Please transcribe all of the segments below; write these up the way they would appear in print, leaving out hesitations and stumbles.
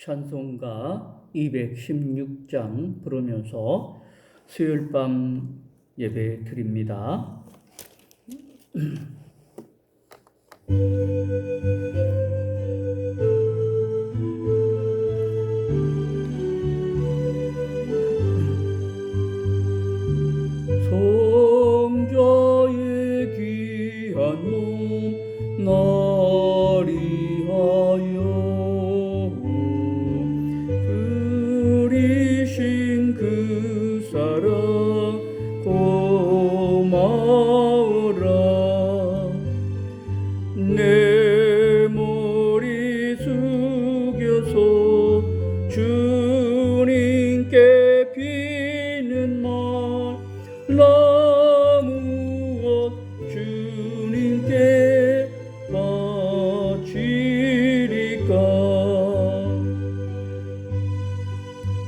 찬송가 216장 부르면서 수요일 밤 예배 드립니다. 성자의 귀한 몸 나리 하여 그리신 그 사랑 고마워라. 내 머리 숙여서 주님께 비는 말 나 무엇 주님께 바치리까.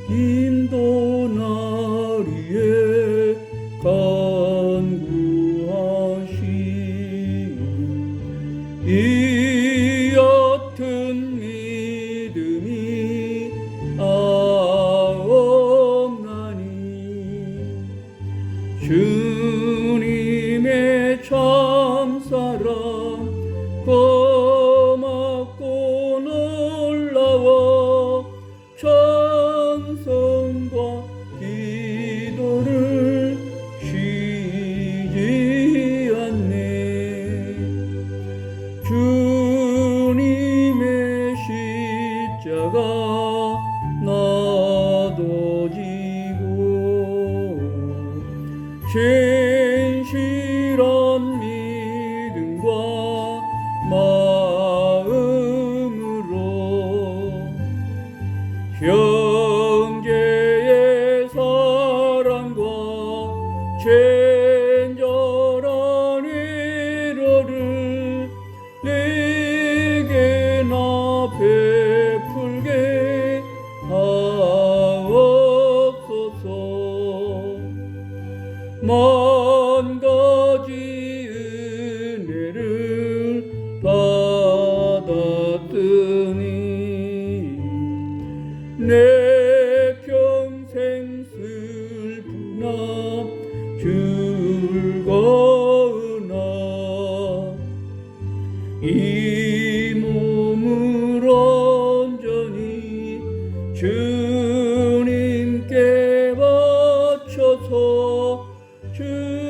님도 나리에 간구하시 이 옅은 믿음이 없나니 주님의 참사랑 고맙고 놀라워 찬송과 기도를 쉬지 않네. 주님의 십자가 나도 지고 진실한 믿음과 마음으로 형제의 사랑과 친절한 위로를 내게나 베풀게 하옵소서. 만 가지 은혜를 받았으니 내 평생 슬프나 즐거우나 이 몸을 온전히 주님께 바쳐서 주님만이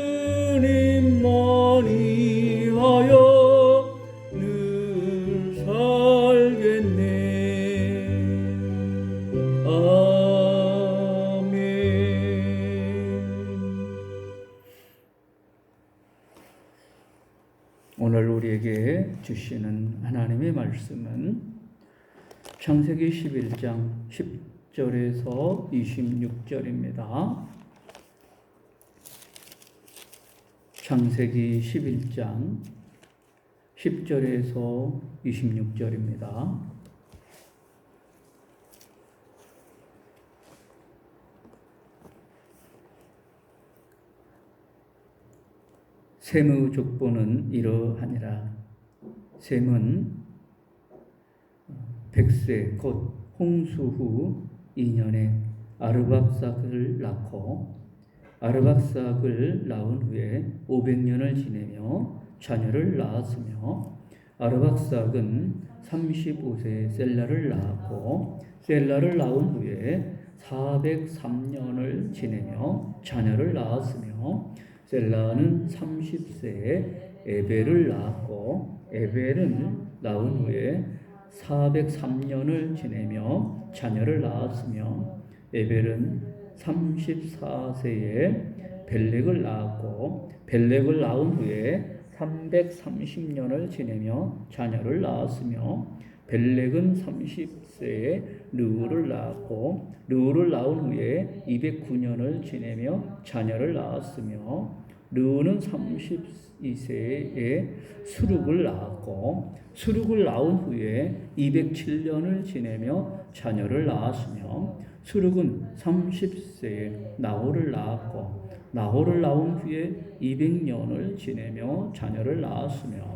하여 늘 살겠네. 아멘. 오늘 우리에게 주시는 하나님의 말씀은 창세기 11장 10절에서 26절입니다. 창세기 11장 10절에서 26절입니다. 셈의 족보는 이러하니라. 셈은 백세 곧 홍수 후 2년에 아르박삭을 낳고 아르박삭을 낳은 후에 500년을 지내며 자녀를 낳았으며 아르박삭은 35세에 셀라를 낳았고 셀라를 낳은 후에 403년을 지내며 자녀를 낳았으며 셀라는 30세에 에벨을 낳았고 에벨은 낳은 후에 403년을 지내며 자녀를 낳았으며 에벨은 34세에 벨렉을 낳았고 벨렉을 낳은 후에 330년을 지내며 자녀를 낳았으며 벨렉은 30세에 르우를 낳았고 르우를 낳은 후에 209년을 지내며 자녀를 낳았으며 르우는 32세에 수룩을 낳았고 수룩을 낳은 후에 207년을 지내며 자녀를 낳았으며 수룩은 30세에 나홀을 낳았고 나홀을 낳은 후에 200년을 지내며 자녀를 낳았으며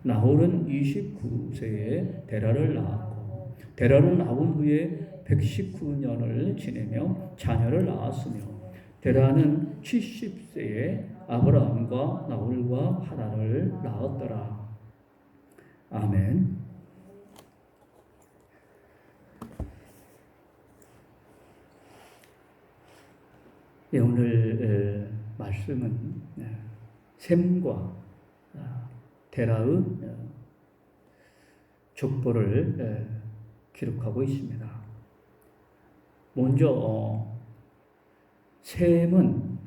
나홀은 29세에 데라를 낳았고 데라를 낳은 후에 119년을 지내며 자녀를 낳았으며 데라는 70세에 아브라함과 나홀과 하란을 낳았더라. 아멘. 예, 오늘 말씀은 셈과 데라의 족보를 기록하고 있습니다. 먼저 셈은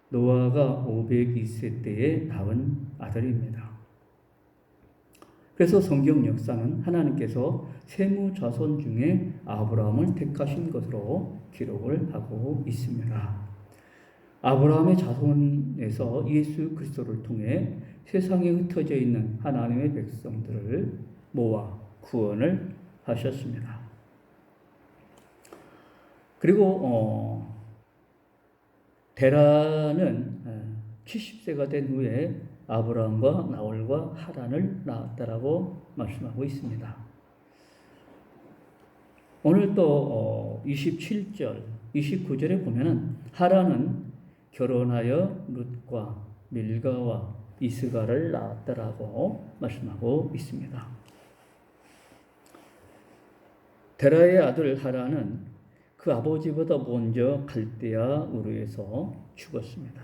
노아가 502세 때에 낳은 아들입니다. 그래서 성경 역사는 하나님께서 셈의 자손 중에 아브라함을 택하신 것으로 기록을 하고 있습니다. 아브라함의 자손에서 예수 그리스도를 통해 세상에 흩어져 있는 하나님의 백성들을 모아 구원을 하셨습니다. 그리고 데라는 70세가 된 후에 아브라함과 나홀과 하란을 낳았다라고 말씀하고 있습니다. 오늘 또 27절, 29절에 보면은 하란은 결혼하여 룻과 밀가와 이스가를 낳았다라고 말씀하고 있습니다. 데라의 아들 하란은 그 아버지보다 먼저 갈대아 우르에서 죽었습니다.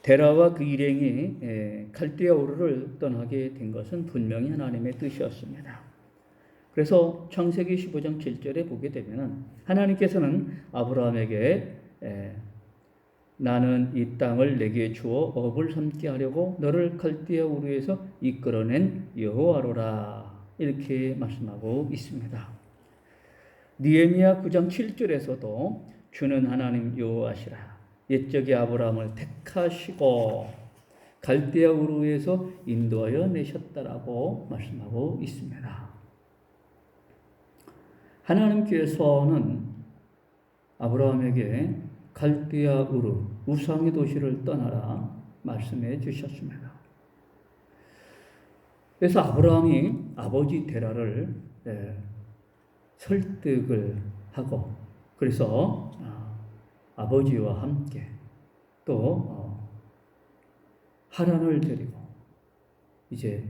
데라와 그 일행이 갈대아 우르를 떠나게 된 것은 분명히 하나님의 뜻이었습니다. 그래서 창세기 15장 7절에 보게 되면 하나님께서는 아브라함에게 나는 이 땅을 내게 주어 업을 삼게 하려고 너를 갈대아 우르에서 이끌어낸 여호와로라 이렇게 말씀하고 있습니다. 느헤미야 9장 7절에서도 주는 하나님 여호와시라 옛적에 아브라함을 택하시고 갈대아 우르에서 인도하여 내셨다라고 말씀하고 있습니다. 하나님께서는 아브라함에게 갈대아 우르 우상의 도시를 떠나라 말씀해 주셨습니다. 그래서 아브라함이 아버지 데라를 설득을 하고 그래서 아버지와 함께 또 하란을 데리고 이제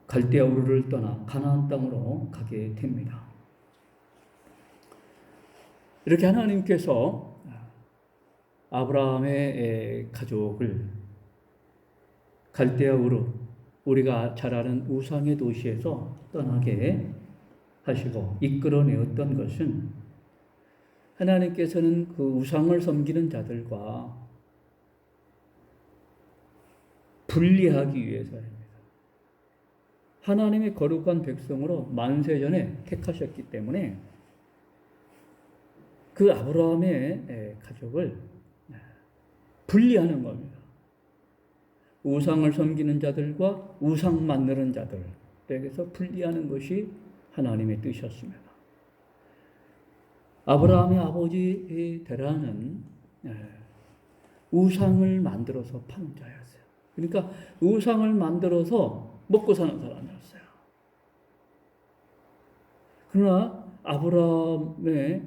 갈대아 우르를 떠나 가나안 땅으로 가게 됩니다. 이렇게 하나님께서 아브라함의 가족을 갈대아 우르 우리가 잘 아는 우상의 도시에서 떠나게 하시고 이끌어내었던 것은 하나님께서는 그 우상을 섬기는 자들과 분리하기 위해서입니다. 하나님의 거룩한 백성으로 만세전에 택하셨기 때문에 그 아브라함의 가족을 분리하는 겁니다. 우상을 섬기는 자들과 우상 만드는 자들에게서 분리하는 것이 하나님의 뜻이었습니다. 아브라함의 아버지 데라는 우상을 만들어서 파는 자였어요. 그러니까 우상을 만들어서 먹고 사는 사람이었어요. 그러나 아브라함의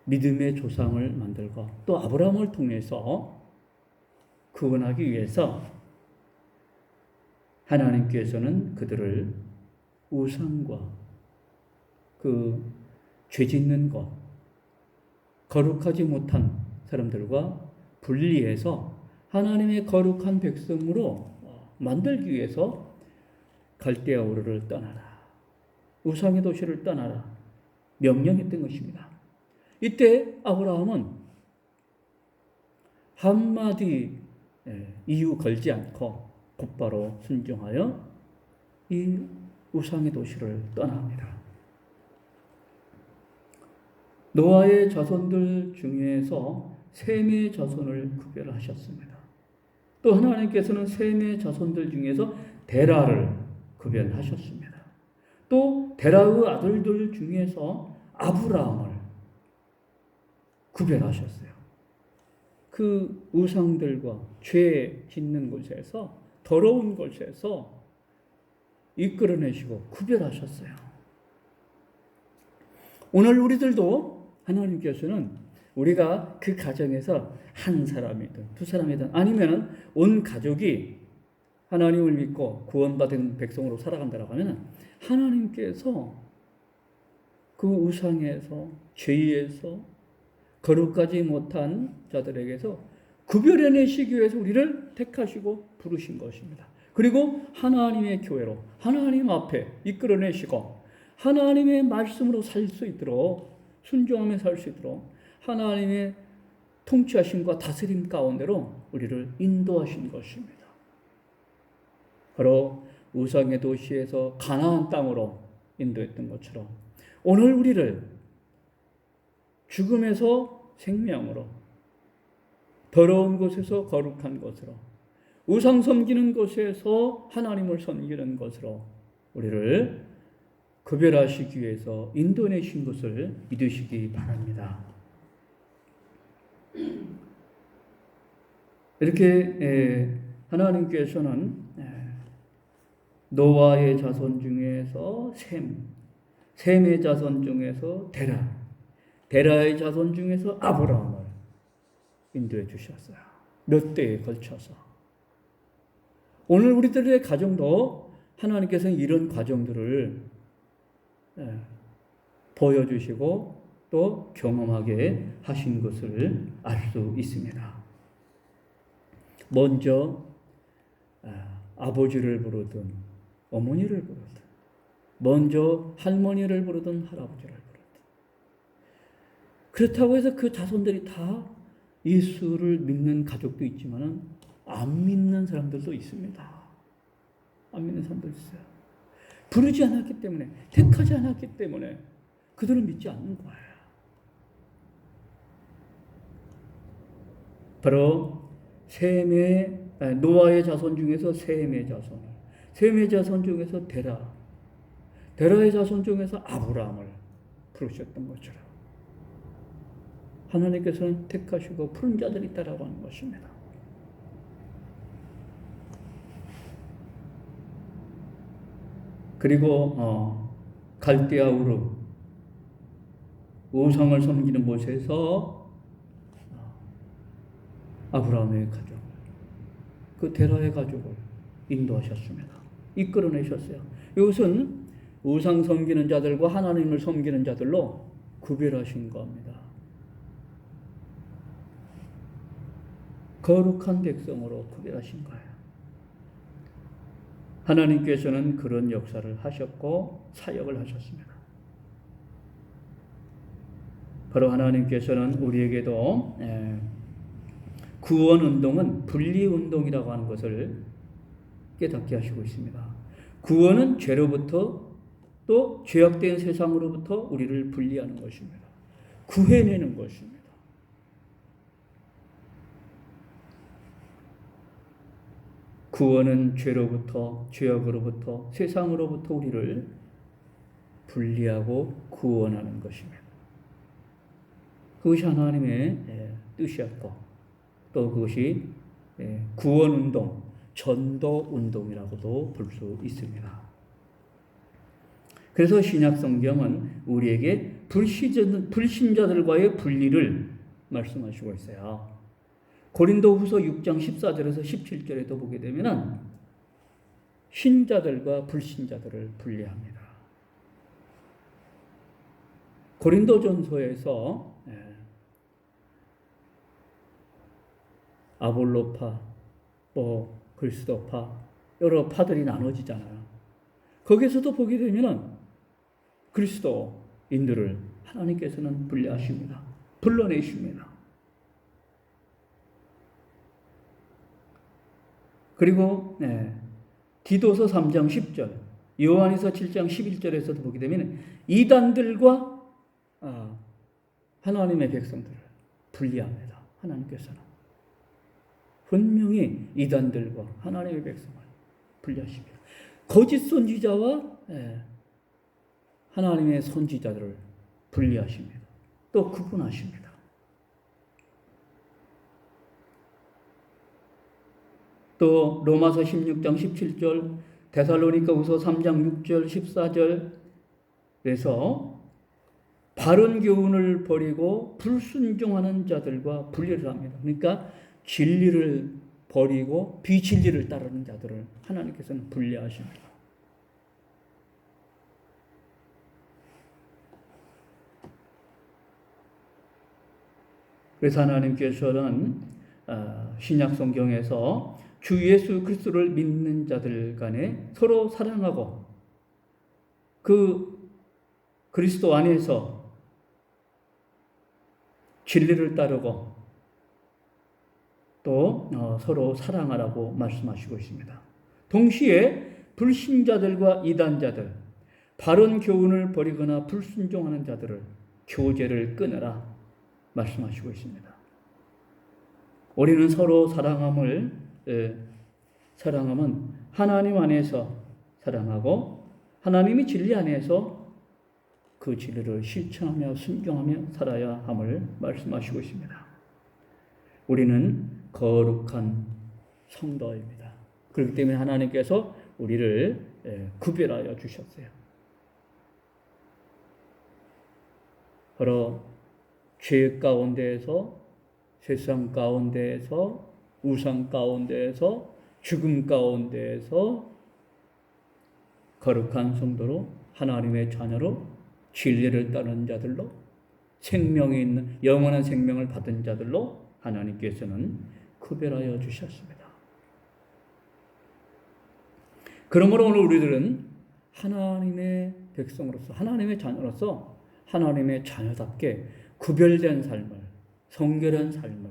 믿음의 조상을 만들고 또 아브라함을 통해서 구원하기 위해서 하나님께서는 그들을 우상과 그 죄짓는 것, 거룩하지 못한 사람들과 분리해서 하나님의 거룩한 백성으로 만들기 위해서 갈대아 우르를 떠나라, 우상의 도시를 떠나라 명령했던 것입니다. 이때 아브라함은 한마디 이유 걸지 않고 곧바로 순종하여 이 우상의 도시를 떠납니다. 노아의 자손들 중에서 셈의 자손을 구별하셨습니다. 또 하나님께서는 셈의 자손들 중에서 데라를 구별하셨습니다. 또 데라의 아들들 중에서 아브라함을 구별하셨어요. 그 우상들과 죄 짓는 곳에서 더러운 곳에서 이끌어내시고 구별하셨어요. 오늘 우리들도 하나님께서는 우리가 그 가정에서 한 사람이든 두 사람이든 아니면 온 가족이 하나님을 믿고 구원받은 백성으로 살아간다고 하면 하나님께서 그 우상에서 죄에서 거룩하지 못한 자들에게서 구별해내시기 위해서 우리를 택하시고 부르신 것입니다. 그리고 하나님의 교회로 하나님 앞에 이끌어내시고 하나님의 말씀으로 살 수 있도록 순종하며 살 수 있도록 하나님의 통치하심과 다스림 가운데로 우리를 인도하신 것입니다. 바로 우상의 도시에서 가나안 땅으로 인도했던 것처럼 오늘 우리를 죽음에서 생명으로 더러운 곳에서 거룩한 곳으로 우상 섬기는 곳에서 하나님을 섬기는 것으로 우리를 구별하시기 위해서 인도내신 것을 믿으시기 바랍니다. 이렇게 하나님께서는 노아의 자손 중에서 셈의 자손 중에서 데라의 자손 중에서 아브라함을 인도해 주셨어요. 몇 대에 걸쳐서. 오늘 우리들의 가정도 하나님께서는 이런 과정들을 보여주시고 또 경험하게 하신 것을 알 수 있습니다. 먼저 아버지를 부르든 어머니를 부르든 먼저 할머니를 부르든 할아버지를 부르든 그렇다고 해서 그 자손들이 다 예수를 믿는 가족도 있지만 안 믿는 사람들도 있습니다. 안 믿는 사람도 있어요. 부르지 않았기 때문에 택하지 않았기 때문에 그들은 믿지 않는 거예요. 바로 노아의 자손 중에서 셈의 자손 중에서 데라의 자손 중에서 아브라함을 부르셨던 것처럼 하나님께서는 택하시고 푸른 자들이 있다라고 하는 것입니다. 그리고 갈대아 우르 우상을 섬기는 곳에서 아브라함의 가족, 그 데라의 가족을 인도하셨습니다. 이끌어내셨어요. 이것은 우상 섬기는 자들과 하나님을 섬기는 자들로 구별하신 겁니다. 거룩한 백성으로 구별하신 거예요. 하나님께서는 그런 역사를 하셨고 사역을 하셨습니다. 바로 하나님께서는 우리에게도 구원운동은 분리운동이라고 하는 것을 깨닫게 하시고 있습니다. 구원은 죄로부터 또 죄악된 세상으로부터 우리를 분리하는 것입니다. 구해내는 것입니다. 구원은 죄로부터, 죄악으로부터, 세상으로부터 우리를 분리하고 구원하는 것입니다. 그것이 하나님의 뜻이었고 또 그것이 구원운동, 전도운동이라고도 볼 수 있습니다. 그래서 신약성경은 우리에게 불신자들과의 분리를 말씀하시고 있어요. 고린도후서 6장 14절에서 17절에도 보게 되면 신자들과 불신자들을 분리합니다. 고린도전서에서 아볼로파, 그리스도파 여러 파들이 나눠지잖아요. 거기서도 보게 되면 그리스도인들을 하나님께서는 분리하십니다. 불러내십니다. 그리고 디도서 3장 10절, 요한에서 7장 11절에서도 보게 되면 이단들과 하나님의 백성들을 분리합니다. 하나님께서는 분명히 이단들과 하나님의 백성을 분리하십니다. 거짓 선지자와 하나님의 선지자들을 분리하십니다. 또 구분하십니다. 또 로마서 16장 17절, 데살로니가후서 3장 6절 14절에서 바른 교훈을 버리고 불순종하는 자들과 분리를 합니다. 그러니까 진리를 버리고 비진리를 따르는 자들을 하나님께서는 분리하십니다. 그래서 하나님께서는 신약 성경에서 주 예수 그리스도를 믿는 자들 간에 서로 사랑하고 그 그리스도 안에서 진리를 따르고 또 서로 사랑하라고 말씀하시고 있습니다. 동시에 불신자들과 이단자들, 바른 교훈을 버리거나 불순종하는 자들을 교제를 끊으라 말씀하시고 있습니다. 우리는 서로 사랑함은 하나님 안에서 사랑하고 하나님이 진리 안에서 그 진리를 실천하며 순종하며 살아야 함을 말씀하시고 있습니다. 우리는 거룩한 성도입니다. 그렇기 때문에 하나님께서 우리를 구별하여 주셨어요. 바로 죄 가운데에서, 세상 가운데에서, 우상 가운데에서, 죽음 가운데에서 거룩한 성도로, 하나님의 자녀로, 진리를 따르는 자들로, 생명이 있는 영원한 생명을 받은 자들로 하나님께서는 구별하여 주셨습니다. 그러므로 오늘 우리들은 하나님의 백성으로서, 하나님의 자녀로서 하나님의 자녀답게 구별된 삶을, 성결한 삶을,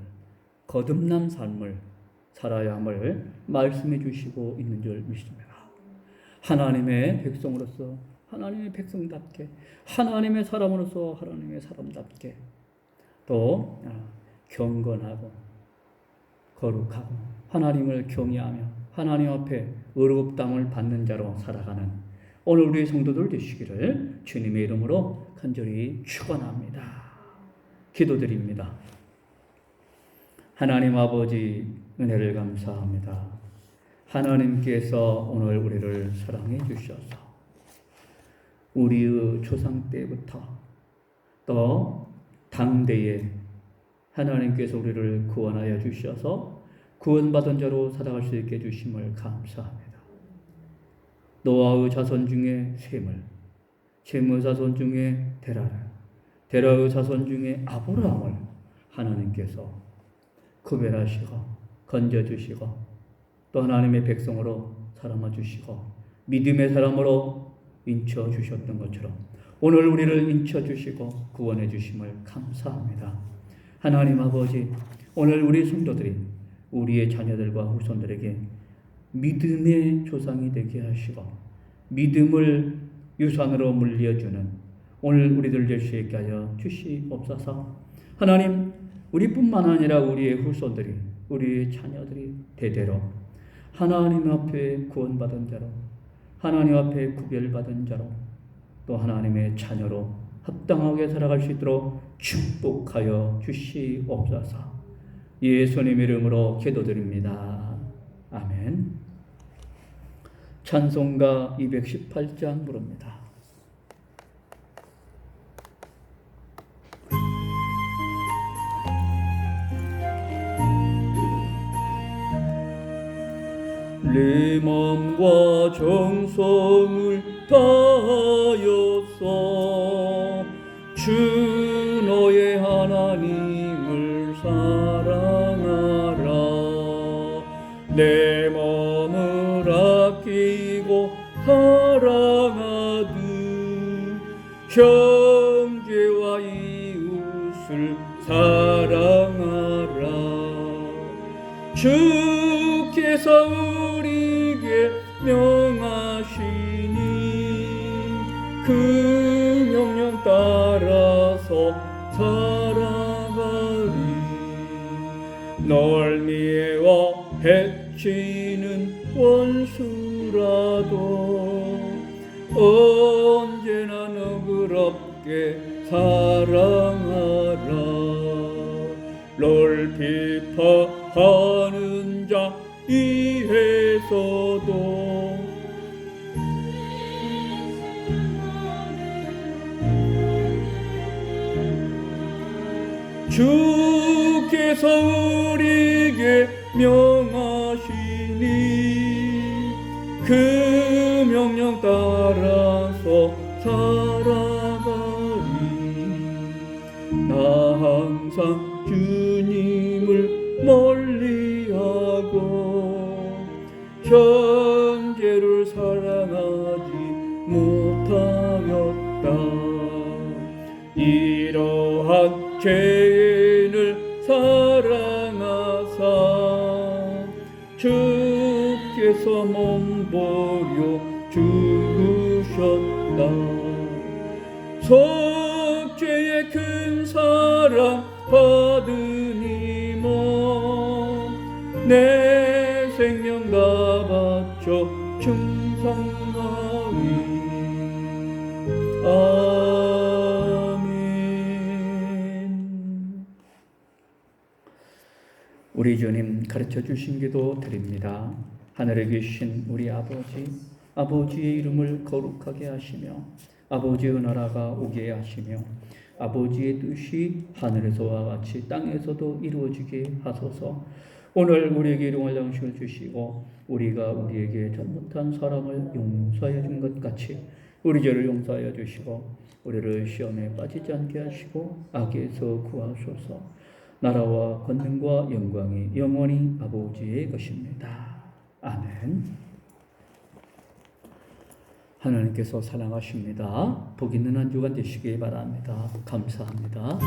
거듭난 삶을 살아야 함을 말씀해 주시고 있는 줄 믿습니다. 하나님의 백성으로서 하나님의 백성답게, 하나님의 사람으로서 하나님의 사람답게, 또 경건하고 거룩하고 하나님을 경외하며 하나님 앞에 의롭다함을 받는 자로 살아가는 오늘 우리 성도들 되시기를 주님의 이름으로 간절히 축원합니다. 기도드립니다. 하나님 아버지, 은혜를 감사합니다. 하나님께서 오늘 우리를 사랑해 주셔서 우리의 조상 때부터 또 당대에 하나님께서 우리를 구원하여 주셔서 구원받은 자로 살아갈 수 있게 해주심을 감사합니다. 노아의 자손 중에 셈을, 셈의 자손 중에 데라를, 데라의 자손 중에 아브라함을 하나님께서 구별하시고 건져주시고 또 하나님의 백성으로 삼아주시고 믿음의 사람으로 인쳐주셨던 것처럼 오늘 우리를 인쳐주시고 구원해 주심을 감사합니다. 하나님 아버지, 오늘 우리 성도들이 우리의 자녀들과 후손들에게 믿음의 조상이 되게 하시고 믿음을 유산으로 물려주는 오늘 우리들 될 수 있게 하여 주시옵소서. 하나님, 우리뿐만 아니라 우리의 후손들이, 우리의 자녀들이 대대로 하나님 앞에 구원받은 자로, 하나님 앞에 구별받은 자로, 또 하나님의 자녀로 합당하게 살아갈 수 있도록 축복하여 주시옵소서. 예수님 이름으로 기도드립니다. 아멘. 찬송가 218장 부릅니다. 내 마음과 정성을 다하여서 주 너의 하나님을 사랑하라. 내 마음을 아끼고 사랑하듯 형제와 이웃을 사랑하라. 주께서 우리에게 명하시니 그 명령 따라서 살아가리. 널 미워와 해치는 원수라도 언제나 너그럽게 사랑하라. 널 비판하는 자 위해서도 주께서 우리에게 명하시니 그 명령 따라서 살아가리. 나 항상 주님을 멀리하고 형제를 사랑하지 못하였다. 이러한 죄인을 사랑하사 주께서 몸보려 죽으셨다. 속죄의 큰 사랑 받으니 내 생명 다 바쳐 충성하리. 아멘. 우리 주님 가르쳐 주신 기도 드립니다. 하늘에 계신 우리 아버지의 이름을 거룩하게 하시며 아버지의 나라가 오게 하시며 아버지의 뜻이 하늘에서와 같이 땅에서도 이루어지게 하소서. 오늘 우리에게 일용할 양식을 주시고 우리가 우리에게 잘못한 사람을 용서해 준 것 같이 우리 죄를 용서하여 주시고 우리를 시험에 빠지지 않게 하시고 악에서 구하소서. 나라와 권능과 영광이 영원히 아버지의 것입니다. 아멘. 하나님께서 사랑하십니다. 복 있는 한 주간 되시기 바랍니다. 감사합니다.